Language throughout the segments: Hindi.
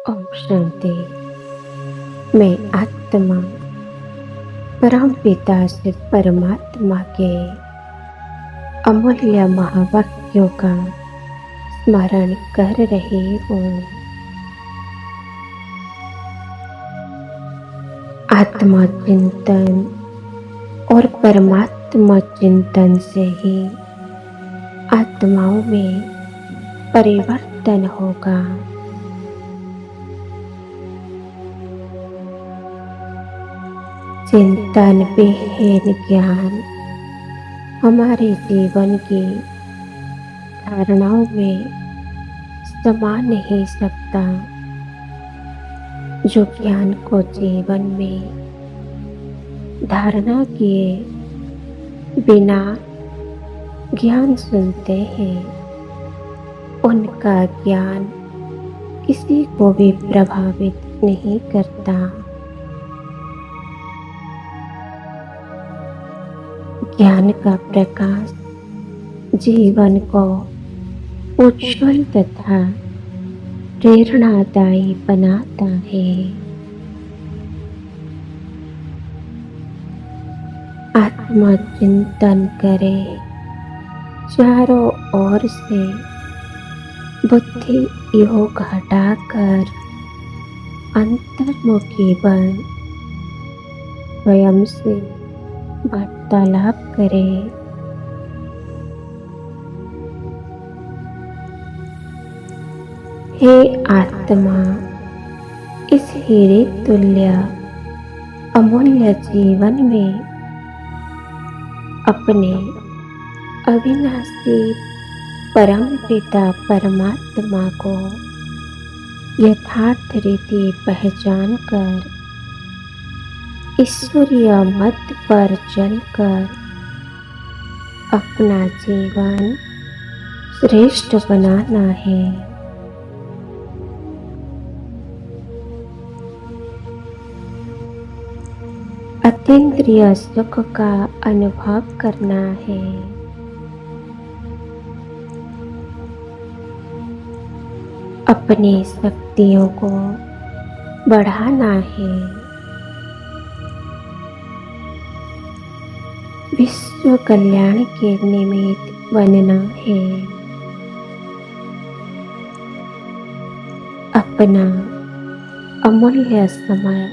ओम शांति। मैं आत्मा परम पिता से परमात्मा के अमूल्य महावाक्यों का स्मरण कर रही हूँ। आत्मा चिंतन और परमात्मा चिंतन से ही आत्माओं में परिवर्तन होगा। चिंतन विहीन ज्ञान हमारे जीवन की धारणाओं में समा नहीं सकता। जो ज्ञान को जीवन में धारणा किए बिना ज्ञान सुनते हैं, उनका ज्ञान किसी को भी प्रभावित नहीं करता। ज्ञान का प्रकाश जीवन को उज्ज्वल तथा प्रेरणादायी बनाता है। आत्मा चिंतन करे, चारों ओर से बुद्धि योग हटाकर अंतर्मुखी बन स्वयं से वार्तालाप करे। हे आत्मा, इस हीरे तुल्य अमूल्य जीवन में अपने अविनाशी परम पिता परमात्मा को यथार्थ रीति पहचान कर ईश्वरीय मत पर चलकर अपना जीवन श्रेष्ठ बनाना है। अतीन्द्रिय सुख का अनुभव करना है। अपनी शक्तियों को बढ़ाना है। विश्व कल्याण के निमित्त बनना है। अपना अमूल्य समय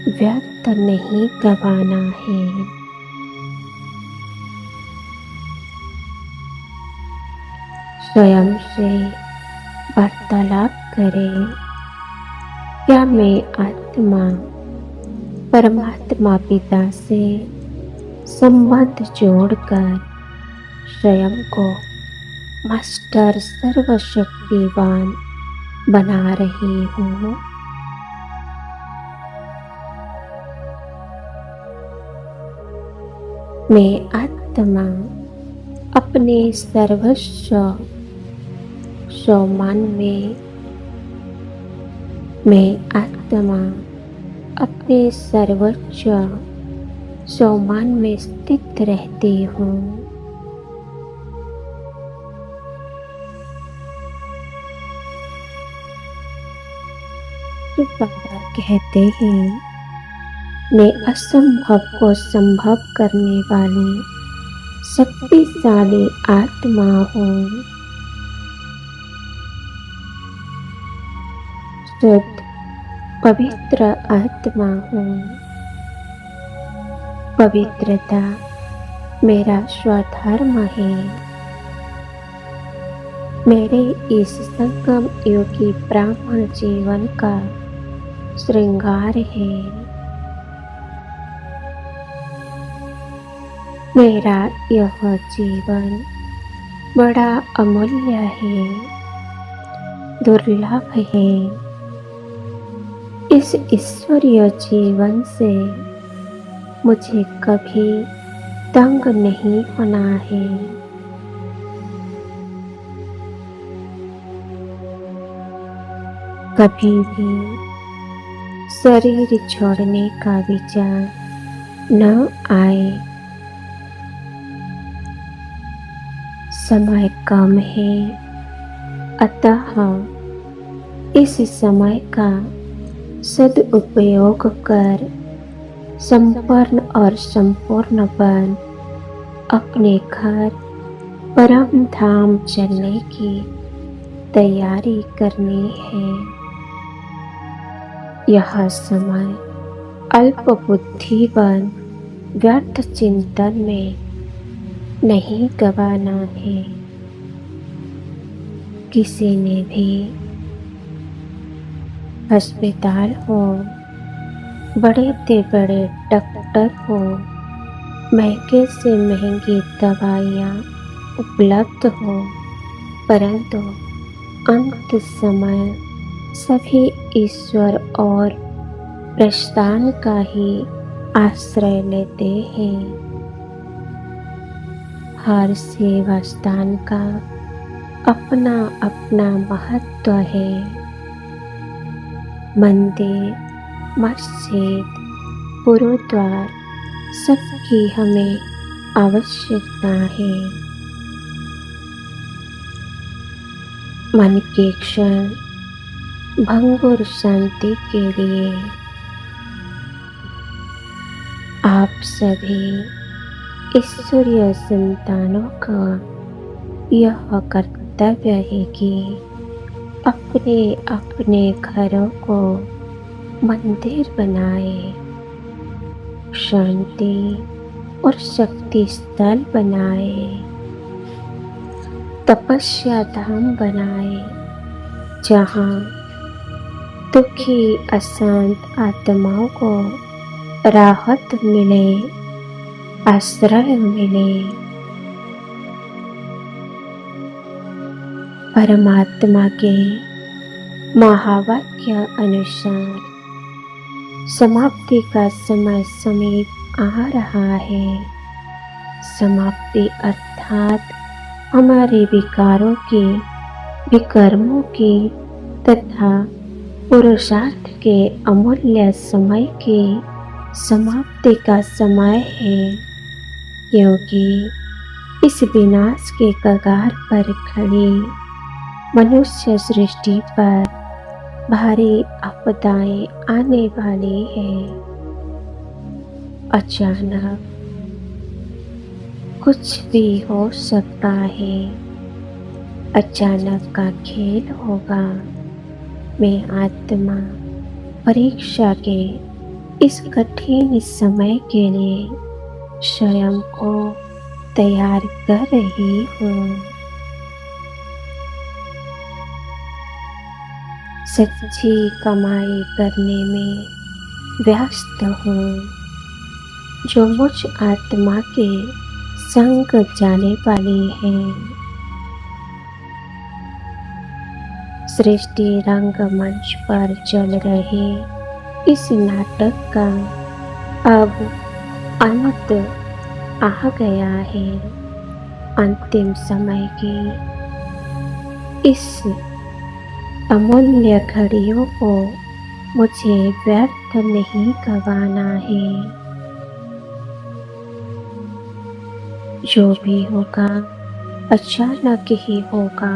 व्यर्थ नहीं गंवाना है। स्वयं से वार्तालाप करें, क्या मैं आत्मा परमात्मा पिता से संबंध जोड़कर स्वयं को मास्टर सर्वशक्तिवान बना रही हूँ। मैं आत्मा अपने सर्वस्व सम्मान में, मैं आत्मा अपने सर्वोच्च सम्मान में स्थित रहती हूँ। बाबा कहते हैं, मैं असंभव को संभव करने वाली शक्तिशाली आत्मा हूँ। शुद्ध पवित्र आत्मा हूँ। पवित्रता मेरा स्वधर्म है। मेरे इस संगम योगी ब्राह्मण जीवन का श्रृंगार है। मेरा यह जीवन बड़ा अमूल्य है, दुर्लभ है। इस ईश्वरीय जीवन से मुझे कभी तंग नहीं होना है। कभी भी शरीर छोड़ने का विचार न आए। समय कम है, अतः इस समय का सदुपयोग कर संपन्न और संपूर्ण बन अपने घर परम धाम चलने की तैयारी करनी है। यह समय अल्प बुद्धि बन व्यर्थ चिंतन में नहीं गवाना है। किसी ने भी अस्पताल हो, बड़े से बड़े डॉक्टर हो, महंगे से महंगी दवाइयाँ उपलब्ध हो, परंतु अंत समय सभी ईश्वर और प्रस्थान का ही आश्रय लेते हैं। हर सेवा स्थान का अपना अपना महत्व है। मंदिर, मस्जिद, गुरुद्वार सबकी हमें आवश्यकता है। मन के क्षण भंगुर शांति के लिए आप सभी ईश्वरीय संतानों का यह कर्तव्य है कि अपने अपने घरों को मंदिर बनाए, शांति और शक्ति स्थल बनाए, तपस्या धाम बनाए, जहाँ दुखी अशांत आत्माओं को राहत मिले, आश्रय मिले। परमात्मा के महावाक्य अनुसार समाप्ति का समय समीप आ रहा है। समाप्ति अर्थात हमारे विकारों की, विकर्मों की तथा पुरुषार्थ के अमूल्य समय की समाप्ति का समय है, क्योंकि इस विनाश के कगार पर खड़ी मनुष्य सृष्टि पर भारी आपदाएं आने वाली है। अचानक कुछ भी हो सकता है। अचानक का खेल होगा। मैं आत्मा परीक्षा के इस कठिन समय के लिए स्वयं को तैयार कर रही हूँ। सच्ची कमाई करने में व्यस्त हूँ, जो मुझ आत्मा के संग जाने वाली है। सृष्टि रंगमंच पर चल रहे इस नाटक का अब अंत आ गया है। अंतिम समय की इस अमूल्य घड़ियों को मुझे व्यर्थ नहीं गंवाना है। जो भी होगा अचानक ही होगा।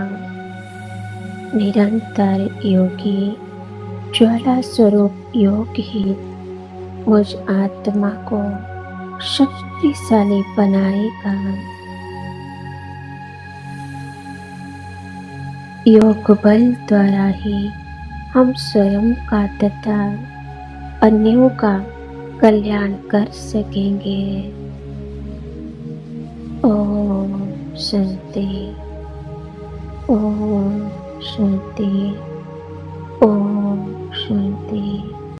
निरंतर योगी ज्वाला स्वरूप योग ही मुझ आत्मा को शक्तिशाली बनाएगा। योग बल द्वारा ही हम स्वयं का तथा अन्यों का कल्याण कर सकेंगे। ओम शांति। ओम